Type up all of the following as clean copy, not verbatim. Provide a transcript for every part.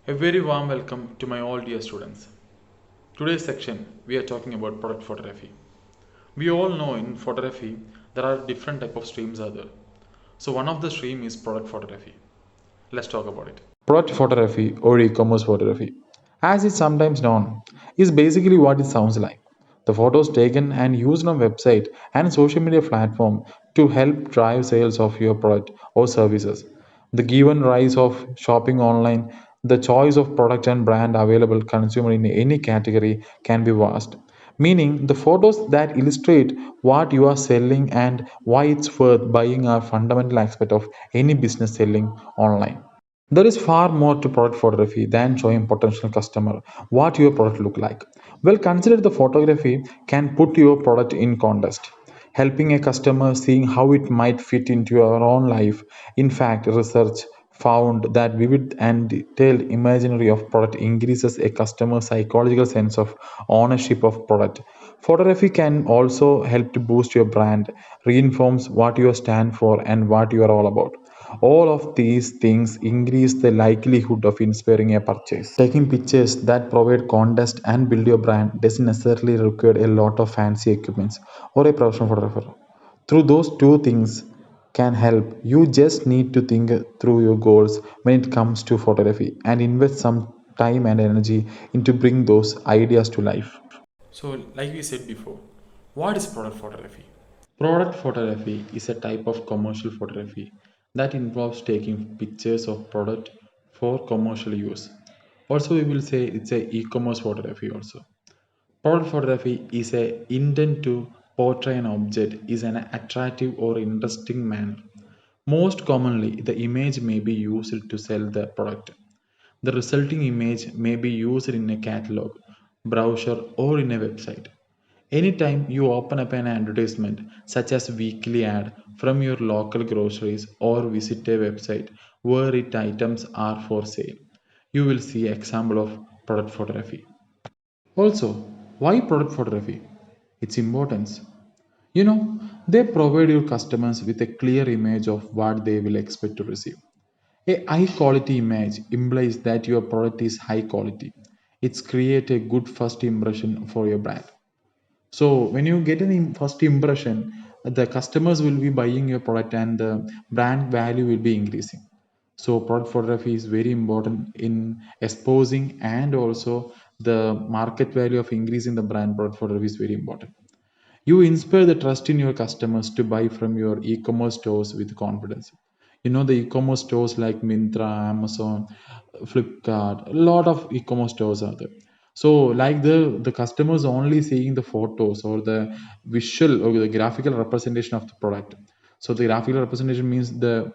A very warm welcome to my all dear students. Today's section we are talking about product photography. We all know in photography there are different type of streams are there. So one of the stream is product photography. Let's talk about it. Product photography or e-commerce photography, as it's sometimes known, is basically what it sounds like. The photos taken and used on website and social media platform to help drive sales of your product or services. The given rise of shopping online, the choice of product and brand available consumer in any category can be vast. Meaning the photos that illustrate what you are selling and why it's worth buying are fundamental aspect of any business selling online. There is far more to product photography than showing potential customer what your product look like. Well, consider the photography can put your product in context, helping a customer seeing how it might fit into your own life. In fact, research found that vivid and detailed imagery of product increases a customer's psychological sense of ownership of product. Photography can also help to boost your brand, reinforce what you stand for and what you are all about. All of these things increase the likelihood of inspiring a purchase. Taking pictures that provide context and build your brand doesn't necessarily require a lot of fancy equipment or a professional photographer. Through those two things can help. You just need to think through your goals when it comes to photography and invest some time and energy into bring those ideas to life. So like we said before, what is product photography? Product photography is a type of commercial photography that involves taking pictures of product for commercial use. Also, we will say it's a e-commerce photography also. Product photography is a intent to portray an object is an attractive or interesting manner. Most commonly, the image may be used to sell the product. The resulting image may be used in a catalog, brochure, or in a website. Anytime you open up an advertisement, such as weekly ad from your local groceries or visit a website where it items are for sale, you will see example of product photography. Also, why product photography? Its importance. You know, they provide your customers with a clear image of what they will expect to receive. A high quality image implies that your product is high quality. It's create a good first impression for your brand. So when you get an first impression, the customers will be buying your product and the brand value will be increasing. So product photography is very important in exposing and also the market value of increasing the brand. Product photography is very important. You inspire the trust in your customers to buy from your e-commerce stores with confidence. You know the e-commerce stores like Myntra, Amazon, Flipkart, a lot of e-commerce stores are there. So like the customers only seeing the photos or the visual or the graphical representation of the product. So the graphical representation means the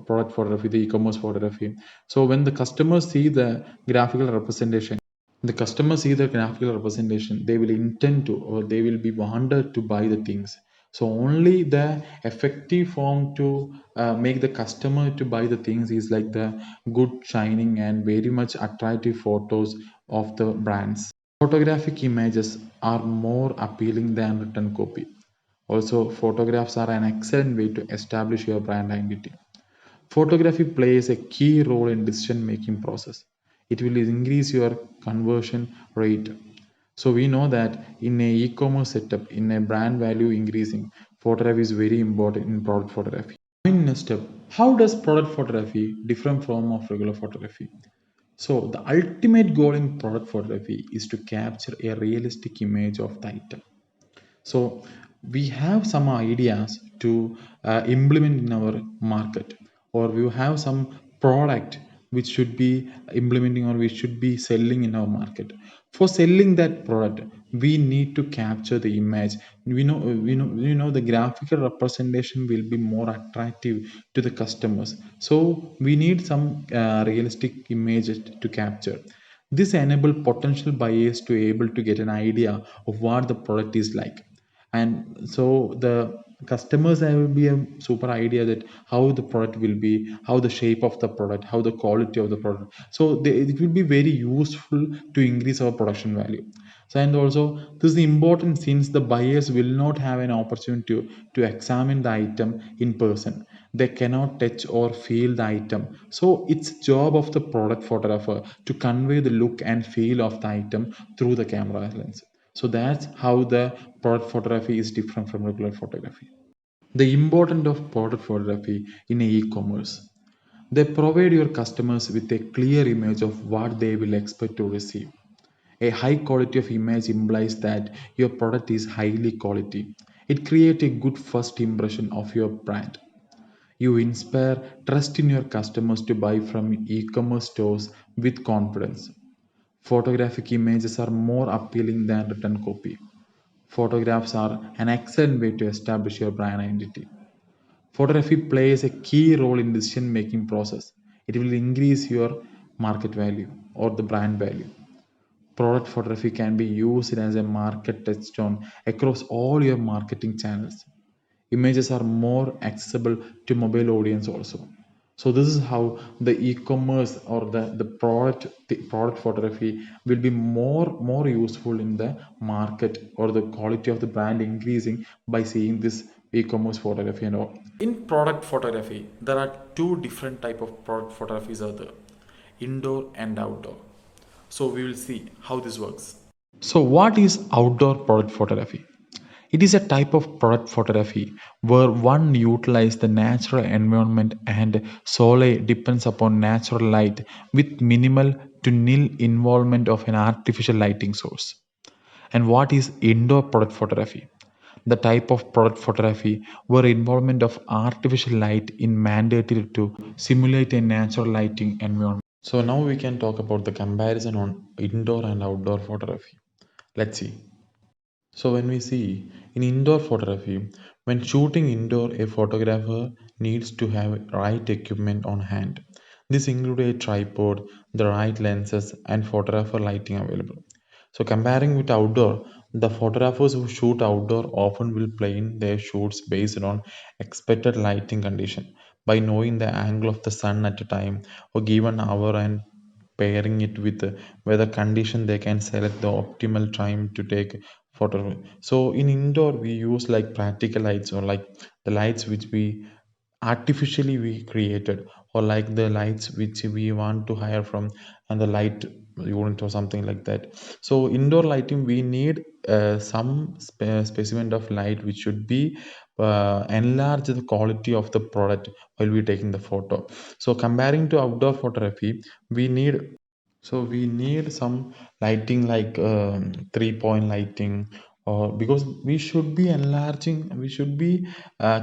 product photography, the e-commerce photography. So when the customers see the graphical representation, the customer see the graphical representation, they will intend to or they will be wanted to buy the things. So only the effective form to make the customer to buy the things is like the good shining and very much attractive photos of the brands. Photographic images are more appealing than written copy. Also, photographs are an excellent way to establish your brand identity. Photography plays a key role in decision making process. It will increase your conversion rate. So we know that in a e-commerce setup, in a brand value increasing, photography is very important in product photography. In next step, how does product photography different from of regular photography? So the ultimate goal in product photography is to capture a realistic image of the item. So we have some ideas to implement in our market, or we have some product which should be implementing or we should be selling in our market. For selling that product, we need to capture the image. We know the graphical representation will be more attractive to the customers. So we need some realistic images to capture. This enable potential buyers to able to get an idea of what the product is like, and so the customers will be a super idea that how the product will be, how the shape of the product, how the quality of the product. So it will be very useful to increase our production value. So and also this is important since the buyers will not have an opportunity to examine the item in person. They cannot touch or feel the item. So it's job of the product photographer to convey the look and feel of the item through the camera lens. So that's how the product photography is different from regular photography. The importance of product photography in e-commerce. They provide your customers with a clear image of what they will expect to receive. A high quality of image implies that your product is highly quality. It creates a good first impression of your brand. You inspire trust in your customers to buy from e-commerce stores with confidence. Photographic images are more appealing than written copy. Photographs are an excellent way to establish your brand identity. Photography plays a key role in decision making process. It will increase your market value or the brand value. Product photography can be used as a market touchstone across all your marketing channels. Images are more accessible to mobile audience also. So this is how the e-commerce or the product photography will be more useful in the market or the quality of the brand increasing by seeing this e-commerce photography and all. In product photography, there are two different type of product photographies are there, indoor and outdoor. So we will see how this works. So what is outdoor product photography? It is a type of product photography where one utilizes the natural environment and solely depends upon natural light with minimal to nil involvement of an artificial lighting source. And what is indoor product photography? The type of product photography where involvement of artificial light is mandatory to simulate a natural lighting environment. So now we can talk about the comparison on indoor and outdoor photography. Let's see. So when we see in indoor photography, when shooting indoor, a photographer needs to have right equipment on hand. This includes a tripod, the right lenses, and photographer lighting available. So comparing with outdoor, the photographers who shoot outdoor often will plan their shoots based on expected lighting condition by knowing the angle of the sun at a time or given hour and pairing it with the weather condition they can select the optimal time to take photo. So in indoor we use like practical lights or like the lights which we artificially we created or like the lights which we want to hire from and the light unit or something like that. So indoor lighting we need some specimen of light which should be enlarge the quality of the product while we taking the photo. So comparing to outdoor photography we need some lighting like 3 point lighting or because we should be enlarging we should be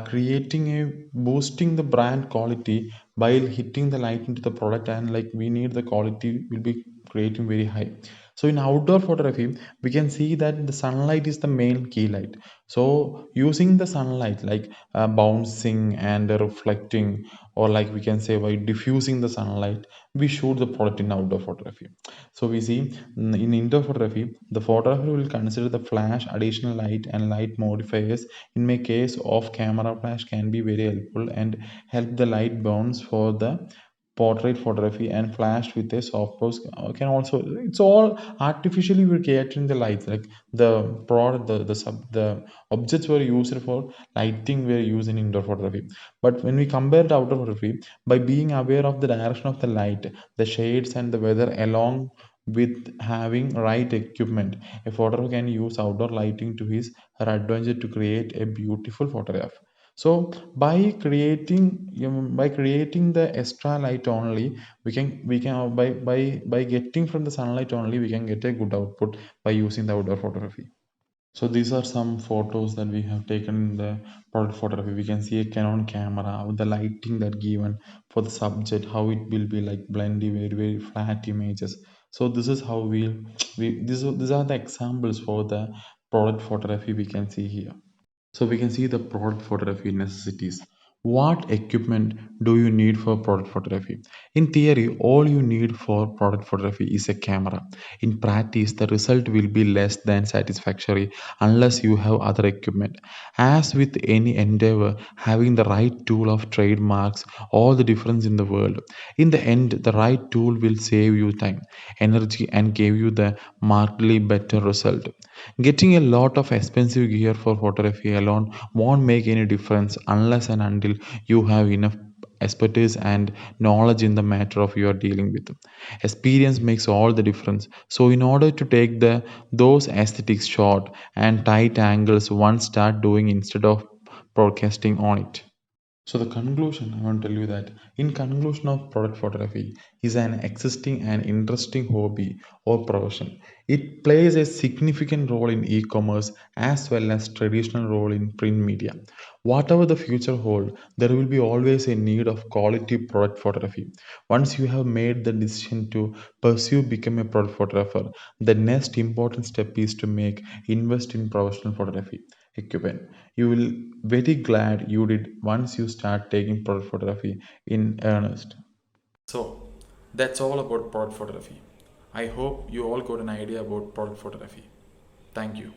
creating a boosting the brand quality while hitting the light into the product and like we need the quality will be creating very high. So in outdoor photography we can see that the sunlight is the main key light. So using the sunlight like bouncing and reflecting or like we can say by diffusing the sunlight we shoot the product in outdoor photography. So we see in indoor photography, the photographer will consider the flash, additional light, and light modifiers. In my case, off camera flash can be very helpful and help the light bounce for the portrait photography and flash with a softbox can also it's all artificially we're creating the lights like the product the objects were used for lighting were used in indoor photography. But when we compare the outdoor photography, by being aware of the direction of the light, the shades and the weather along with having right equipment, a photographer can use outdoor lighting to his her advantage to create a beautiful photograph. So by creating the extra light only we can by getting from the sunlight only we can get a good output by using the outdoor photography. So these are some photos that we have taken in the product photography. We can see a Canon camera with the lighting that given for the subject, how it will be like blendy, very flat images. So this is how these are the examples for the product photography we can see here. So we can see the product photography necessities. What equipment do you need for product photography? In theory, all you need for product photography is a camera. In practice, the result will be less than satisfactory unless you have other equipment. As with any endeavor, having the right tool of trademarks all the difference in the world. In the end, the right tool will save you time, energy, and give you the markedly better result. Getting a lot of expensive gear for photography alone won't make any difference unless and until you have enough expertise and knowledge in the matter of you are dealing with. Experience makes all the difference. So in order to take those aesthetics short and tight angles, one start doing instead of broadcasting on it. So the conclusion, I want to tell you that in conclusion of product photography is an existing and interesting hobby or profession. It plays a significant role in e-commerce as well as traditional role in print media. Whatever the future hold, there will be always a need of quality product photography. Once you have made the decision to pursue become a product photographer, the next important step is to make invest in professional photography equipment. You will very glad you did once you start taking product photography in earnest. So, that's all about product photography. I hope you all got an idea about product photography. Thank you.